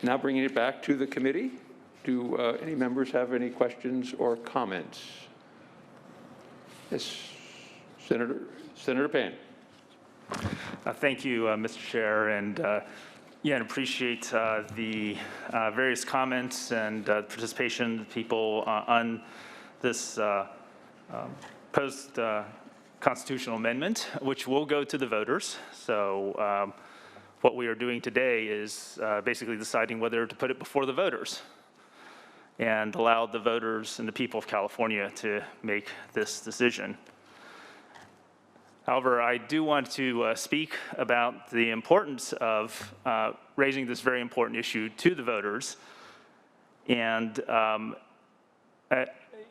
Now bringing it back to the committee. Do any members have any questions or comments? Yes, Senator Payne. Thank you, Mr. Chair, and yeah, and appreciate the various comments and participation of people on this post-constitutional amendment, which will go to the voters. So what we are doing today is basically deciding whether to put it before the voters and allow the voters and the people of California to make this decision. However, I do want to speak about the importance of raising this very important issue to the voters. And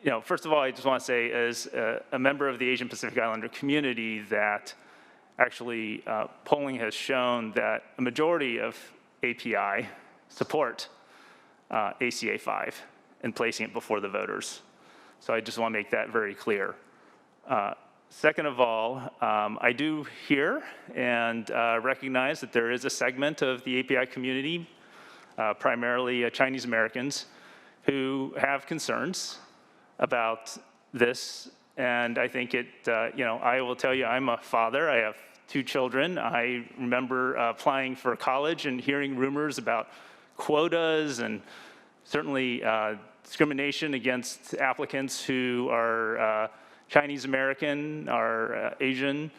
you know, first of all, I just want to say, as a member of the Asian Pacific Islander community, that actually polling has shown that a majority of API support ACA 5 and placing it before the voters. So I just want to make that very clear. Second of all, I do hear and recognize that there is a segment of the API community, primarily Chinese Americans, who have concerns about this. And I think it, you know, I will tell you, I'm a father. I have 2 children. I remember applying for college and hearing rumors about quotas and certainly discrimination against applicants who are Chinese American or Asian.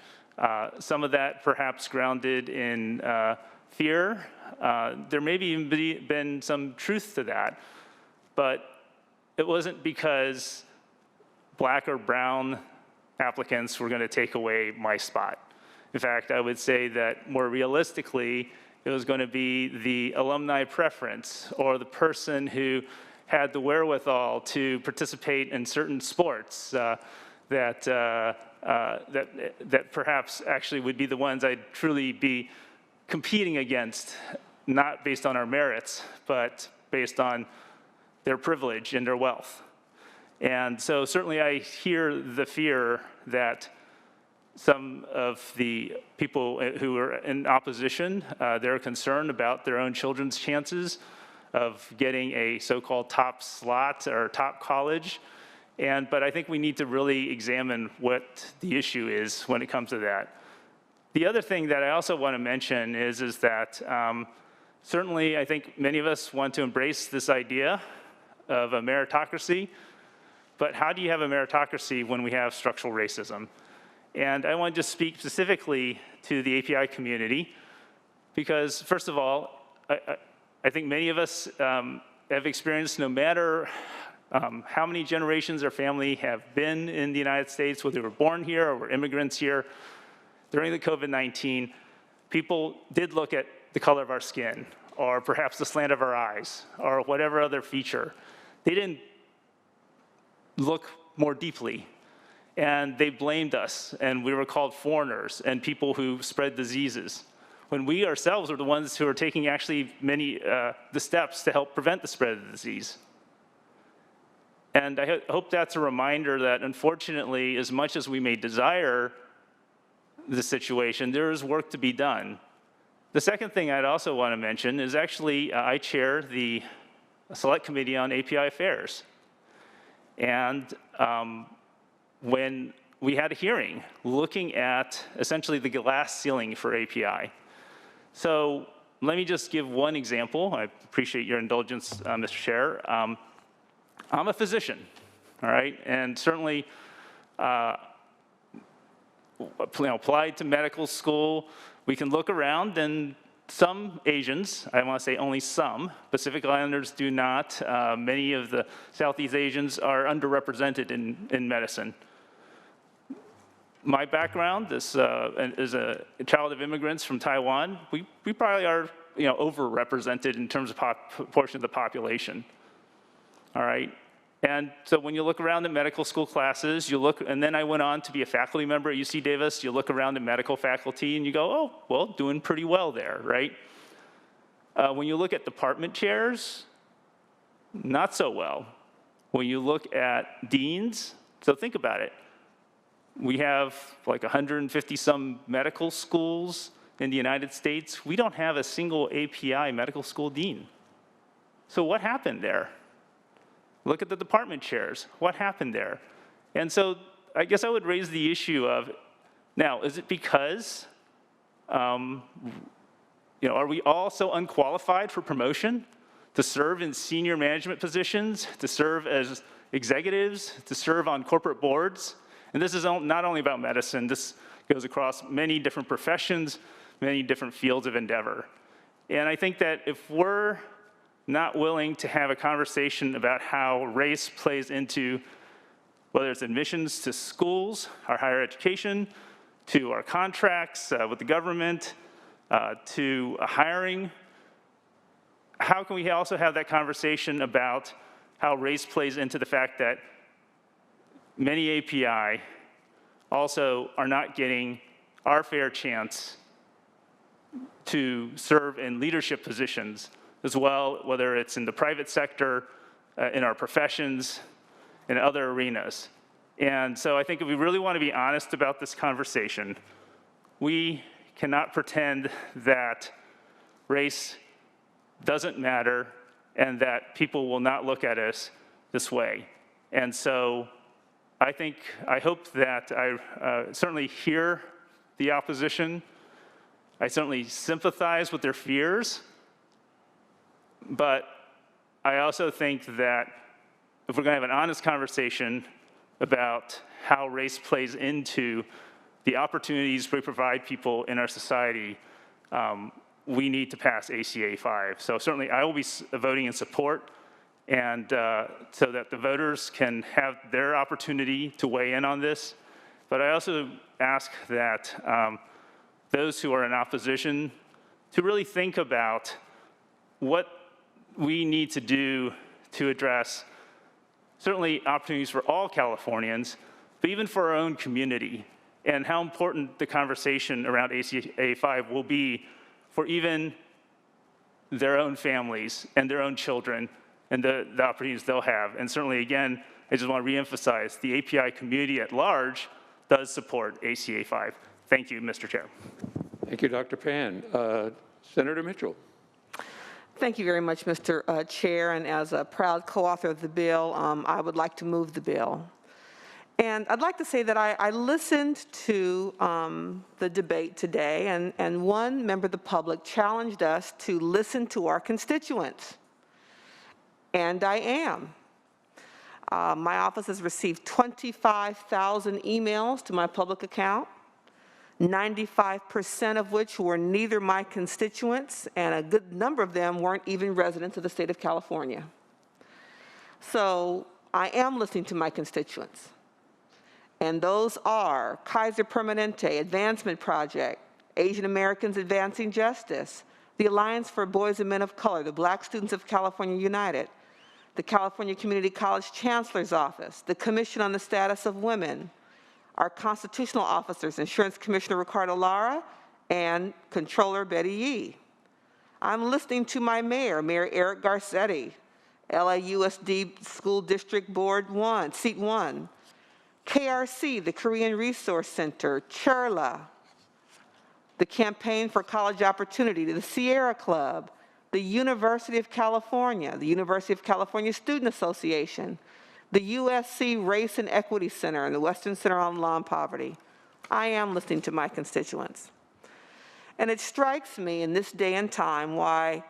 Some of that perhaps grounded in fear. There may even been some truth to that, but it wasn't because black or brown applicants were going to take away my spot. In fact, I would say that more realistically, it was going to be the alumni preference or the person who had the wherewithal to participate in certain sports that perhaps actually would be the ones I'd truly be competing against, not based on our merits, but based on their privilege and their wealth. And so certainly I hear the fear that some of the people who are in opposition, they're concerned about their own children's chances of getting a so-called top slot or top college. But I think we need to really examine what the issue is when it comes to that. The other thing that I also want to mention is that certainly I think many of us want to embrace this idea of a meritocracy, but how do you have a meritocracy when we have structural racism? And I want to just speak specifically to the API community because, first of all, I think many of us have experienced, no matter how many generations our family have been in the United States, whether they were born here or were immigrants here, during the COVID-19, people did look at the color of our skin or perhaps the slant of our eyes or whatever other feature. They didn't look more deeply, and they blamed us, and we were called foreigners and people who spread diseases, when we ourselves are the ones who are taking actually many the steps to help prevent the spread of the disease. And I hope that's a reminder that, unfortunately, as much as we may desire the situation, there is work to be done. The second thing I'd also want to mention is actually I chair the Select Committee on API Affairs. And when we had a hearing looking at essentially the glass ceiling for API. So let me just give one example. I appreciate your indulgence, Mr. Chair. I'm a physician, all right? And certainly applied to medical school, we can look around and some Asians, I want to say only some, Pacific Islanders do not. Many of the Southeast Asians are underrepresented in medicine. My background is a child of immigrants from Taiwan. We probably are overrepresented in terms of proportion of the population. All right. And so when you look around at medical school classes, you look, and then I went on to be a faculty member at UC Davis, you look around at medical faculty and you go, oh, well, doing pretty well there, right? When you look at department chairs, not so well. When you look at deans, so think about it. We have like 150 some medical schools in the United States. We don't have a single API medical school dean. So what happened there? Look at the department chairs. What happened there? And so I guess I would raise the issue of, now, is it because, are we all so unqualified for promotion to serve in senior management positions, to serve as executives, to serve on corporate boards? And this is not only about medicine, this goes across many different professions, many different fields of endeavor. And I think that if we're not willing to have a conversation about how race plays into whether it's admissions to schools, our higher education, to our contracts with the government, to hiring, how can we also have that conversation about how race plays into the fact that many API also are not getting our fair chance to serve in leadership positions as well, whether it's in the private sector, in our professions, in other arenas. And so I think if we really want to be honest about this conversation, we cannot pretend that race doesn't matter and that people will not look at us this way. And so I hope that I certainly hear the opposition. I certainly sympathize with their fears. But I also think that if we're going to have an honest conversation about how race plays into the opportunities we provide people in our society, we need to pass ACA 5. So certainly I will be voting in support, and so that the voters can have their opportunity to weigh in on this. But I also ask that those who are in opposition to really think about what we need to do to address certainly opportunities for all Californians, but even for our own community, and how important the conversation around ACA 5 will be for even their own families and their own children and the opportunities they'll have. And certainly, again, I just want to reemphasize, the API community at large does support ACA 5. Thank you, Mr. Chair. Thank you, Dr. Pan. Senator Mitchell. Thank you very much, Mr. Chair. And as a proud co-author of the bill, I would like to move the bill. And I'd like to say that I listened to the debate today, and one member of the public challenged us to listen to our constituents. And I am. My office has received 25,000 emails to my public account, 95% of which were neither my constituents, and a good number of them weren't even residents of the state of California. So I am listening to my constituents. And those are Kaiser Permanente, Advancement Project, Asian Americans Advancing Justice, the Alliance for Boys and Men of Color, the Black Students of California United, the California Community College Chancellor's Office, the Commission on the Status of Women, our constitutional officers, Insurance Commissioner Ricardo Lara and Controller Betty Yee. I'm listening to my mayor, Mayor Eric Garcetti, LAUSD School District Board 1, Seat 1, KRC, the Korean Resource Center, CHERLA, the Campaign for College Opportunity, the Sierra Club, the University of California, the University of California Student Association, the USC Race and Equity Center, and the Western Center on Law and Poverty. I am listening to my constituents. And it strikes me in this day and time why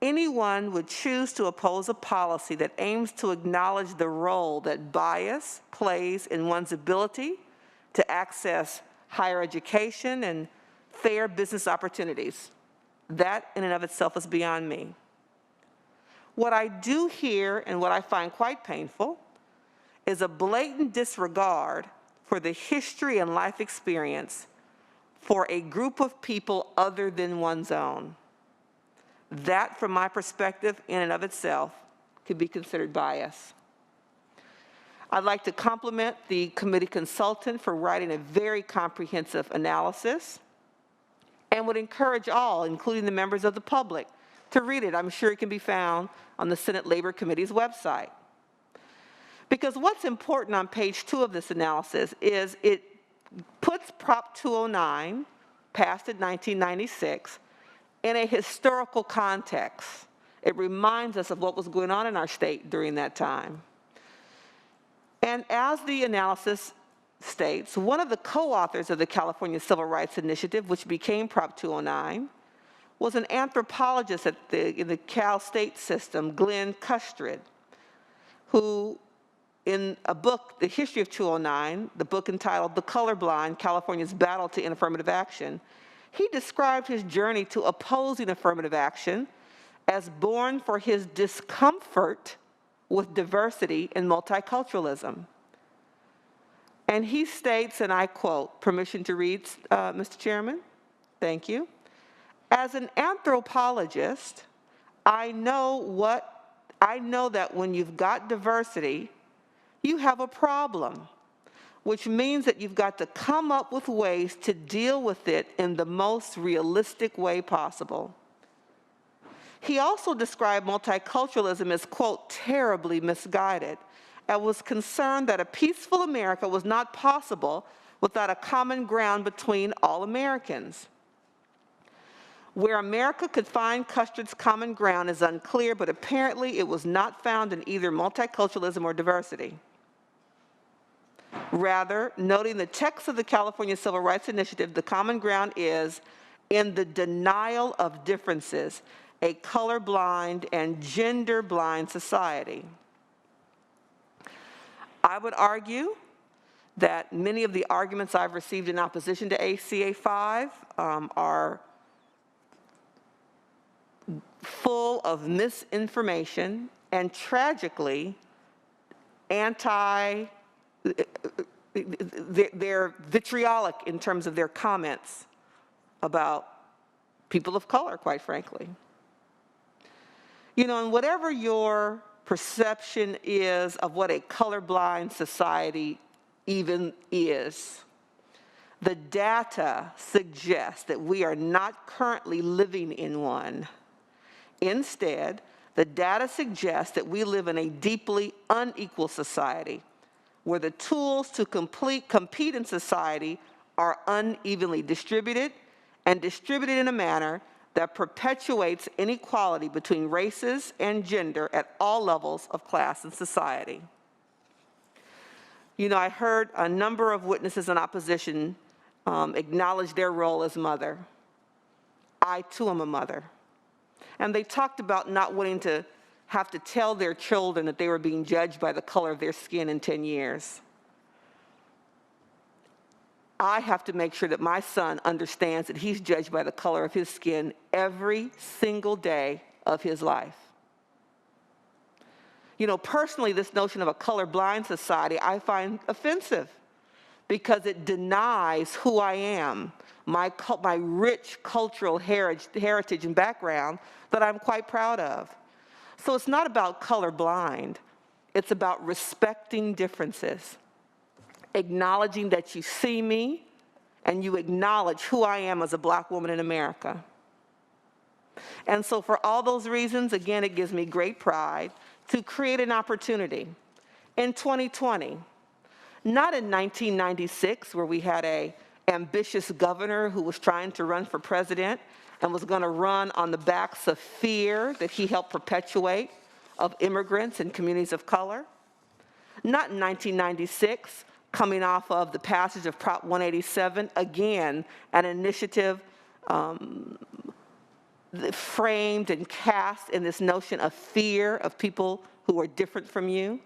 anyone would choose to oppose a policy that aims to acknowledge the role that bias plays in one's ability to access higher education and fair business opportunities. That in and of itself is beyond me. What I do hear, and what I find quite painful, is a blatant disregard for the history and life experience for a group of people other than one's own. That, from my perspective, in and of itself, could be considered bias. I'd like to compliment the committee consultant for writing a very comprehensive analysis, and would encourage all, including the members of the public, to read it. I'm sure it can be found on the Senate Labor Committee's website. Because what's important on page 2 of this analysis is it puts Prop 209, passed in 1996, in a historical context It reminds us of what was going on in our state during that time. And as the analysis states, one of the co-authors of the California Civil Rights Initiative, which became Prop 209, was an anthropologist in the Cal State system, Glenn Custrid, who, in a book, The History of 209, the book entitled The Colorblind, California's Battle to End Affirmative Action, he described his journey to opposing affirmative action as born for his discomfort with diversity and multiculturalism. And he states, and I quote, permission to read, Mr. Chairman? Thank you. As an anthropologist, I know that when you've got diversity, you have a problem, which means that you've got to come up with ways to deal with it in the most realistic way possible. He also described multiculturalism as, quote, terribly misguided, and was concerned that a peaceful America was not possible without a common ground between all Americans. Where America could find Custrid's common ground is unclear, but apparently it was not found in either multiculturalism or diversity. Rather, noting the text of the California Civil Rights Initiative, the common ground is in the denial of differences, a colorblind and gender-blind society. I would argue that many of the arguments I've received in opposition to ACA 5 are full of misinformation and tragically they're vitriolic in terms of their comments about people of color, quite frankly. You know, and whatever your perception is of what a colorblind society even is, the data suggests that we are not currently living in one. Instead, the data suggests that we live in a deeply unequal society where the tools to compete in society are unevenly distributed and distributed in a manner that perpetuates inequality between races and gender at all levels of class and society. You know, I heard a number of witnesses in opposition acknowledge their role as mother. I too am a mother. And they talked about not wanting to have to tell their children that they were being judged by the color of their skin in 10 years. I have to make sure that my son understands that he's judged by the color of his skin every single day of his life. You know, personally, this notion of a colorblind society I find offensive because it denies who I am, my rich cultural heritage and background that I'm quite proud of. So it's not about colorblind, it's about respecting differences, acknowledging that you see me and you acknowledge who I am as a Black woman in America. And so for all those reasons, again, it gives me great pride to create an opportunity in 2020, not in 1996 where we had an ambitious governor who was trying to run for president and was going to run on the backs of fear that he helped perpetuate of immigrants and communities of color. Not in 1996, coming off of the passage of Prop 187, again, an initiative framed and cast in this notion of fear of people who are different from you.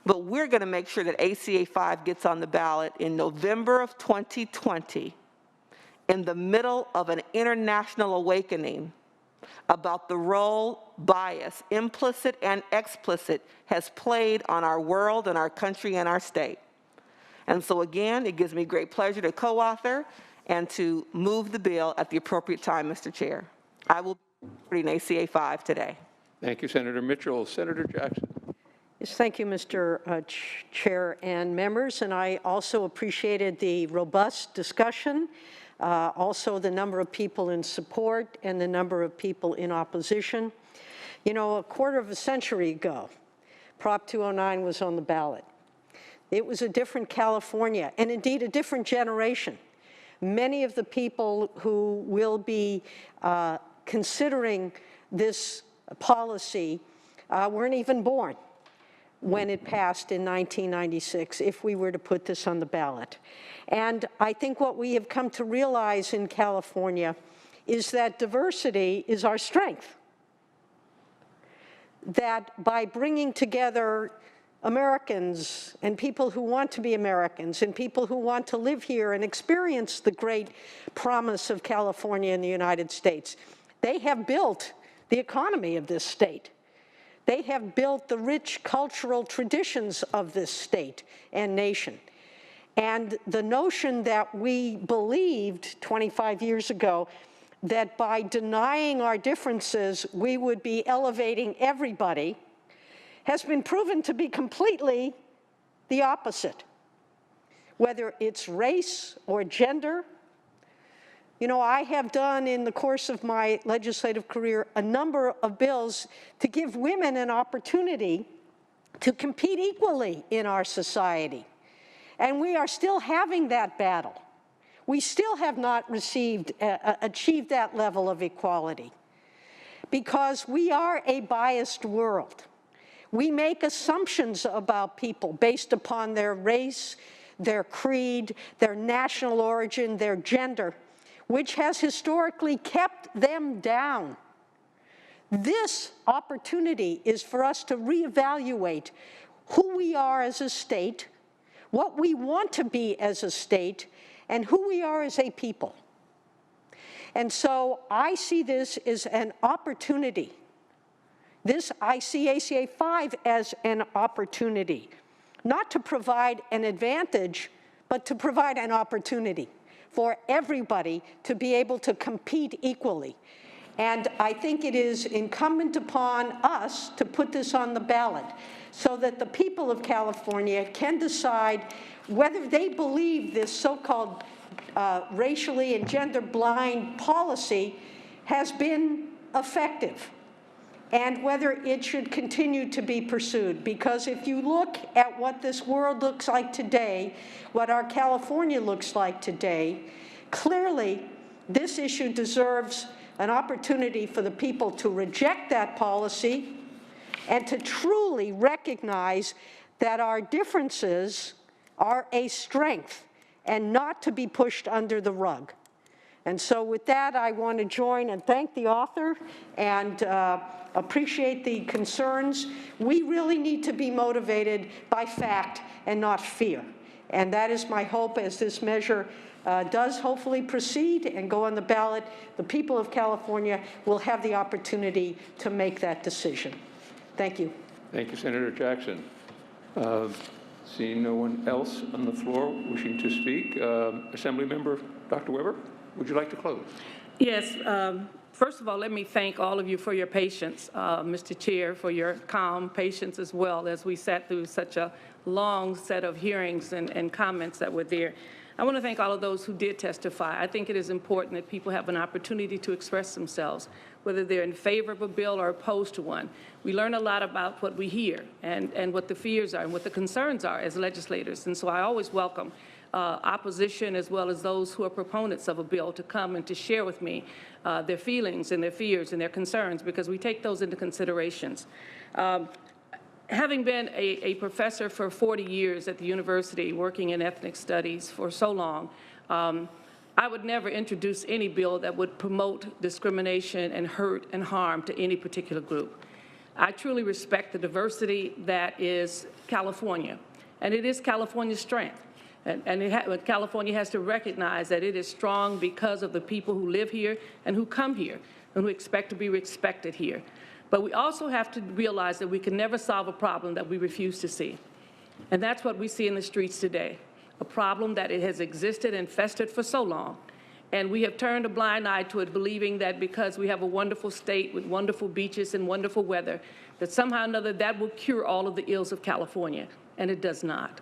But we're going to make sure that ACA 5 gets on the ballot in November of 2020, in the middle of an international awakening about the role bias, implicit and explicit, has played on our world and our country and our state. And so again, it gives me great pleasure to co-author and to move the bill at the appropriate time, Mr. Chair. I will be supporting ACA 5 today. Thank you, Senator Mitchell. Senator Jackson. Yes, thank you, Mr. Chair and members, and I also appreciated the robust discussion, also the number of people in support and the number of people in opposition. You know, a quarter of a century ago, Prop 209 was on the ballot. It was a different California, and indeed a different generation. Many of the people who will be considering this policy weren't even born when it passed in 1996, if we were to put this on the ballot. And I think what we have come to realize in California is that diversity is our strength. That by bringing together Americans and people who want to be Americans and people who want to live here and experience the great promise of California in the United States, they have built the economy of this state. They have built the rich cultural traditions of this state and nation. And the notion that we believed 25 years ago that by denying our differences, we would be elevating everybody, has been proven to be completely the opposite. Whether it's race or gender. You know, I have done in the course of my legislative career a number of bills to give women an opportunity to compete equally in our society. And we are still having that battle. We still have not achieved that level of equality because we are a biased world. We make assumptions about people based upon their race, their creed, their national origin, their gender, which has historically kept them down. This opportunity is for us to reevaluate who we are as a state, what we want to be as a state, and who we are as a people. And so I see this as an opportunity. I see ACA 5 as an opportunity, not to provide an advantage, but to provide an opportunity for everybody to be able to compete equally. And I think it is incumbent upon us to put this on the ballot so that the people of California can decide whether they believe this so-called racially and gender-blind policy has been effective and whether it should continue to be pursued. Because if you look at what this world looks like today, what our California looks like today, clearly this issue deserves an opportunity for the people to reject that policy and to truly recognize that our differences are a strength and not to be pushed under the rug. And so with that, I want to join and thank the author and appreciate the concerns. We really need to be motivated by fact and not fear. And that is my hope as this measure does hopefully proceed and go on the ballot. The people of California will have the opportunity to make that decision. Thank you. Thank you, Senator Jackson. Seeing no one else on the floor wishing to speak, Assemblymember Dr. Webber, would you like to close? Yes. First of all, let me thank all of you for your patience, Mr. Chair, for your calm patience as well as we sat through such a long set of hearings and comments that were there. I want to thank all of those who did testify. I think it is important that people have an opportunity to express themselves, whether they're in favor of a bill or opposed to one. We learn a lot about what we hear and what the fears are and what the concerns are as legislators. And so I always welcome opposition as well as those who are proponents of a bill to come and to share with me their feelings and their fears and their concerns, because we take those into considerations. Having been a professor for 40 years at the university, working in ethnic studies for so long, I would never introduce any bill that would promote discrimination and hurt and harm to any particular group. I truly respect the diversity that is California, and it is California's strength. And California has to recognize that it is strong because of the people who live here and who come here and who expect to be respected here. But we also have to realize that we can never solve a problem that we refuse to see. And that's what we see in the streets today, a problem that it has existed and festered for so long. And we have turned a blind eye to it, believing that because we have a wonderful state with wonderful beaches and wonderful weather, that somehow or another that will cure all of the ills of California, and it does not.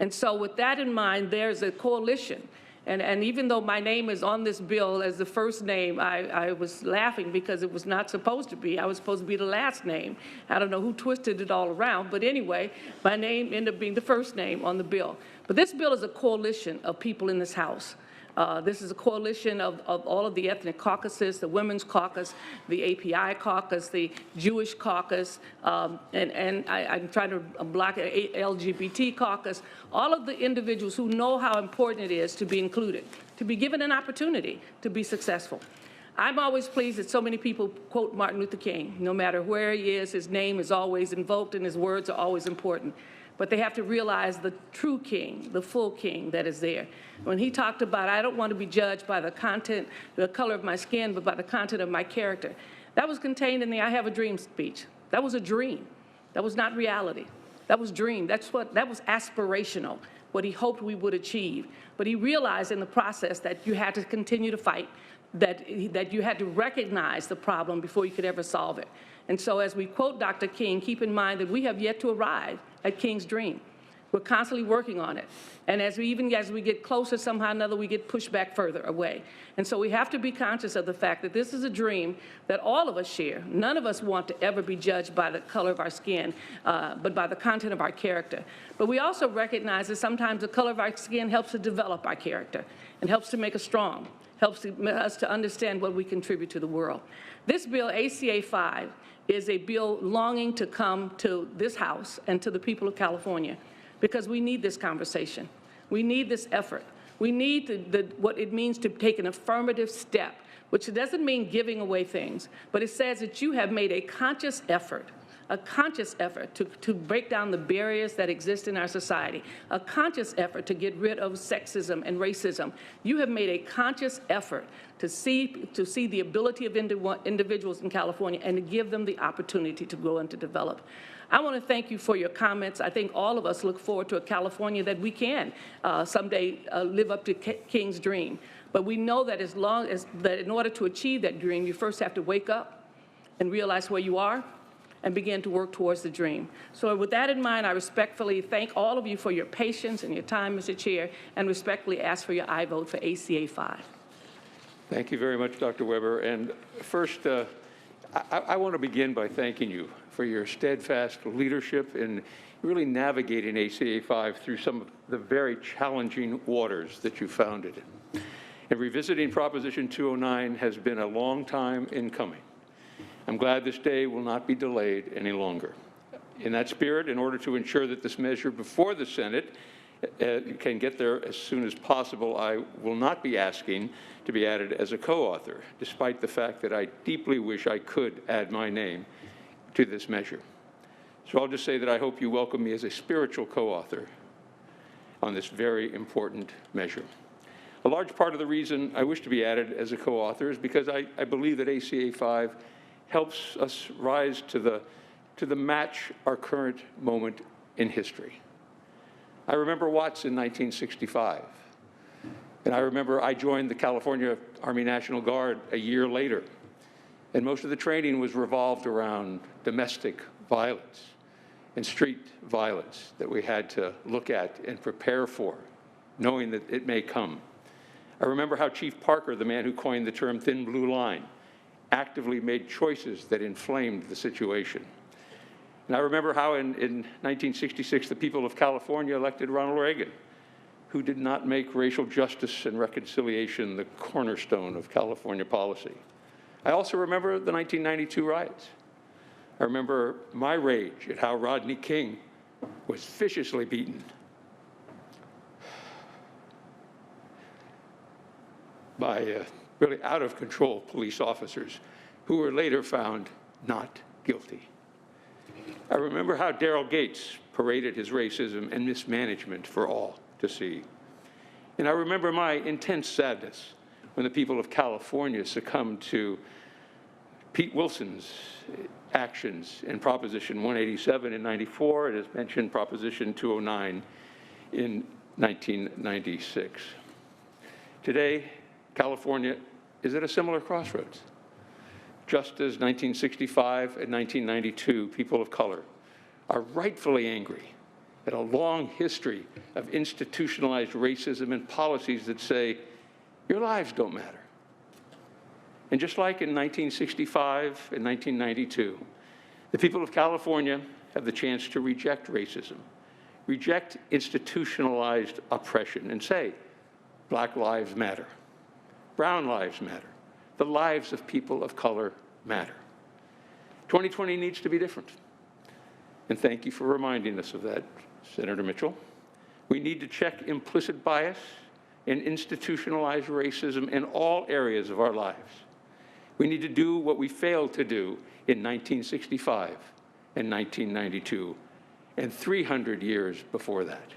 And so with that in mind, there's a coalition. And even though my name is on this bill as the first name, I was laughing because it was not supposed to be. I was supposed to be the last name. I don't know who twisted it all around, but anyway, my name ended up being the first name on the bill. But this bill is a coalition of people in this House. This is a coalition of all of the ethnic caucuses, the Women's Caucus, the API Caucus, the Jewish Caucus, and I'm trying to block LGBT Caucus, all of the individuals who know how important it is to be included, to be given an opportunity to be successful. I'm always pleased that so many people quote Martin Luther King. No matter where he is, his name is always invoked and his words are always important. But they have to realize the true king, the full king that is there. When he talked about, I don't want to be judged by the content, the color of my skin, but by the content of my character. That was contained in the I Have a Dream speech. That was a dream. That was not reality. That was dream. That was aspirational, what he hoped we would achieve. But he realized in the process that you had to continue to fight, that you had to recognize the problem before you could ever solve it. And so as we quote Dr. King, keep in mind that we have yet to arrive at King's dream. We're constantly working on it. And as we get closer, somehow or another, we get pushed back further away. And so we have to be conscious of the fact that this is a dream that all of us share. None of us want to ever be judged by the color of our skin, but by the content of our character. But we also recognize that sometimes the color of our skin helps to develop our character and helps to make us strong, helps us to understand what we contribute to the world. This bill, ACA 5, is a bill longing to come to this House and to the people of California, because we need this conversation. We need this effort. We need what it means to take an affirmative step, which doesn't mean giving away things, but it says that you have made a conscious effort to break down the barriers that exist in our society, a conscious effort to get rid of sexism and racism. You have made a conscious effort to see the ability of individuals in California and to give them the opportunity to grow and to develop. I want to thank you for your comments. I think all of us look forward to a California that we can someday live up to King's dream. But we know that that in order to achieve that dream, you first have to wake up and realize where you are and begin to work towards the dream. So with that in mind, I respectfully thank all of you for your patience and your time, Mr. Chair, and respectfully ask for your aye vote for ACA 5. Thank you very much, Dr. Webber. And first, I want to begin by thanking you for your steadfast leadership in really navigating ACA 5 through some of the very challenging waters that you found it in. And revisiting Proposition 209 has been a long time in coming. I'm glad this day will not be delayed any longer. In that spirit, in order to ensure that this measure before the Senate can get there as soon as possible, I will not be asking to be added as a co-author, despite the fact that I deeply wish I could add my name to this measure. So I'll just say that I hope you welcome me as a spiritual co-author on this very important measure. A large part of the reason I wish to be added as a co-author is because I believe that ACA 5 helps us rise to the match our current moment in history. I remember Watts in 1965, and I remember I joined the California Army National Guard a year later, and most of the training was revolved around domestic violence and street violence that we had to look at and prepare for, knowing that it may come. I remember how Chief Parker, the man who coined the term thin blue line, actively made choices that inflamed the situation. And I remember how in 1966, the people of California elected Ronald Reagan, who did not make racial justice and reconciliation the cornerstone of California policy. I also remember the 1992 riots. I remember my rage at how Rodney King was viciously beaten by really out-of-control police officers who were later found not guilty. I remember how Daryl Gates paraded his racism and mismanagement for all to see. And I remember my intense sadness when the people of California succumbed to Pete Wilson's actions in Proposition 187 in 94, and as mentioned, Proposition 209 in 1996. Today, California is at a similar crossroads. Just as 1965 and 1992, people of color are rightfully angry at a long history of institutionalized racism and policies that say, your lives don't matter. And just like in 1965 and 1992, the people of California have the chance to reject racism, reject institutionalized oppression, and say, Black lives matter. Brown lives matter. The lives of people of color matter. 2020 needs to be different. And thank you for reminding us of that, Senator Mitchell. We need to check implicit bias and institutionalized racism in all areas of our lives. We need to do what we failed to do in 1965 and 1992 and 300 years before that.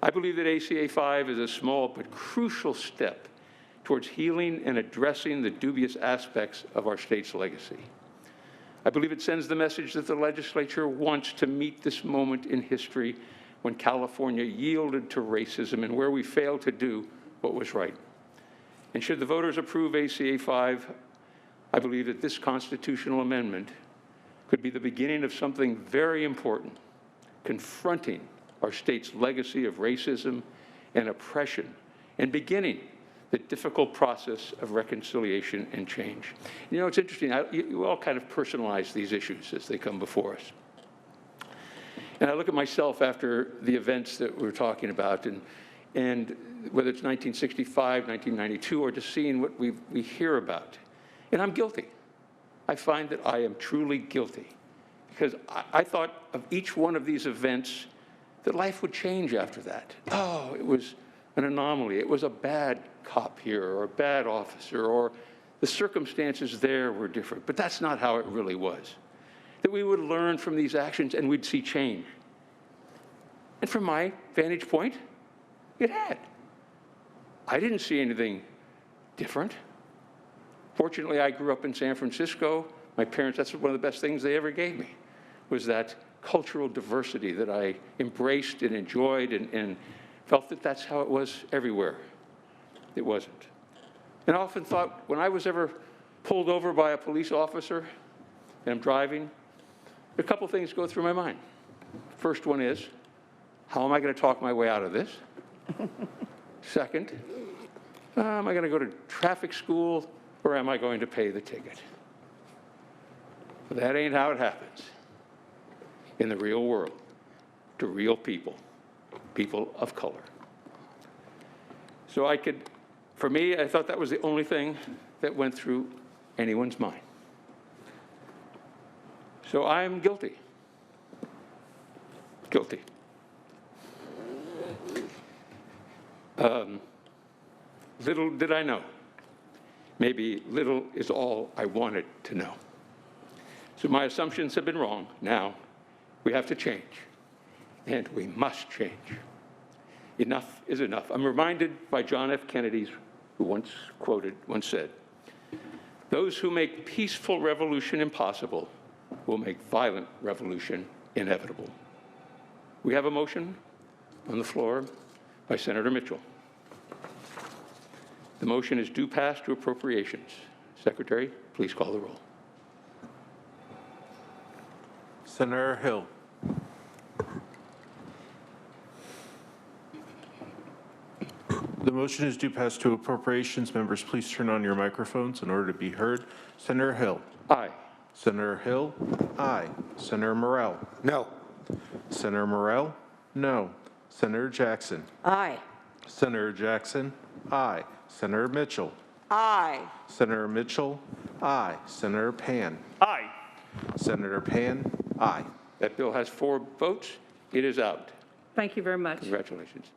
I believe that ACA 5 is a small but crucial step towards healing and addressing the dubious aspects of our state's legacy. I believe it sends the message that the legislature wants to meet this moment in history when California yielded to racism and where we failed to do what was right. And should the voters approve ACA 5, I believe that this constitutional amendment could be the beginning of something very important, confronting our state's legacy of racism and oppression and beginning the difficult process of reconciliation and change. You know, it's interesting, you all kind of personalize these issues as they come before us. And I look at myself after the events that we're talking about, and whether it's 1965, 1992, or just seeing what we hear about. And I'm guilty. I find that I am truly guilty, because I thought of each one of these events that life would change after that. Oh, it was an anomaly. It was a bad cop here, or a bad officer, or the circumstances there were different. But that's not how it really was. That we would learn from these actions and we'd see change. And from my vantage point, it had. I didn't see anything different. Fortunately, I grew up in San Francisco. My parents, that's one of the best things they ever gave me, was that cultural diversity that I embraced and enjoyed and felt that that's how it was everywhere. It wasn't. And I often thought, when I was ever pulled over by a police officer and I'm driving, a couple things go through my mind. First one is, how am I going to talk my way out of this? Second, am I going to go to traffic school, or am I going to pay the ticket? But that ain't how it happens in the real world, to real people, people of color. So for me, I thought that was the only thing that went through anyone's mind. So I'm guilty. Guilty. Little did I know. Maybe little is all I wanted to know. So my assumptions have been wrong. Now we have to change, and we must change. Enough is enough. I'm reminded by John F. Kennedy, who once said, "Those who make peaceful revolution impossible will make violent revolution inevitable." We have a motion on the floor by Senator Mitchell. The motion is due pass to appropriations. Secretary, please call the roll. Senator Hill. The motion is due pass to appropriations. Members, please turn on your microphones in order to be heard. Senator Hill. Aye. Senator Hill. Aye. Senator Morrell. No. Senator Morrell. No. Senator Jackson. Aye. Senator Jackson. Aye. Senator Mitchell. Aye. Senator Mitchell. Aye. Senator Pan. Aye. Senator Pan. Aye. That bill has 4 votes. It is out. Thank you very much. Congratulations.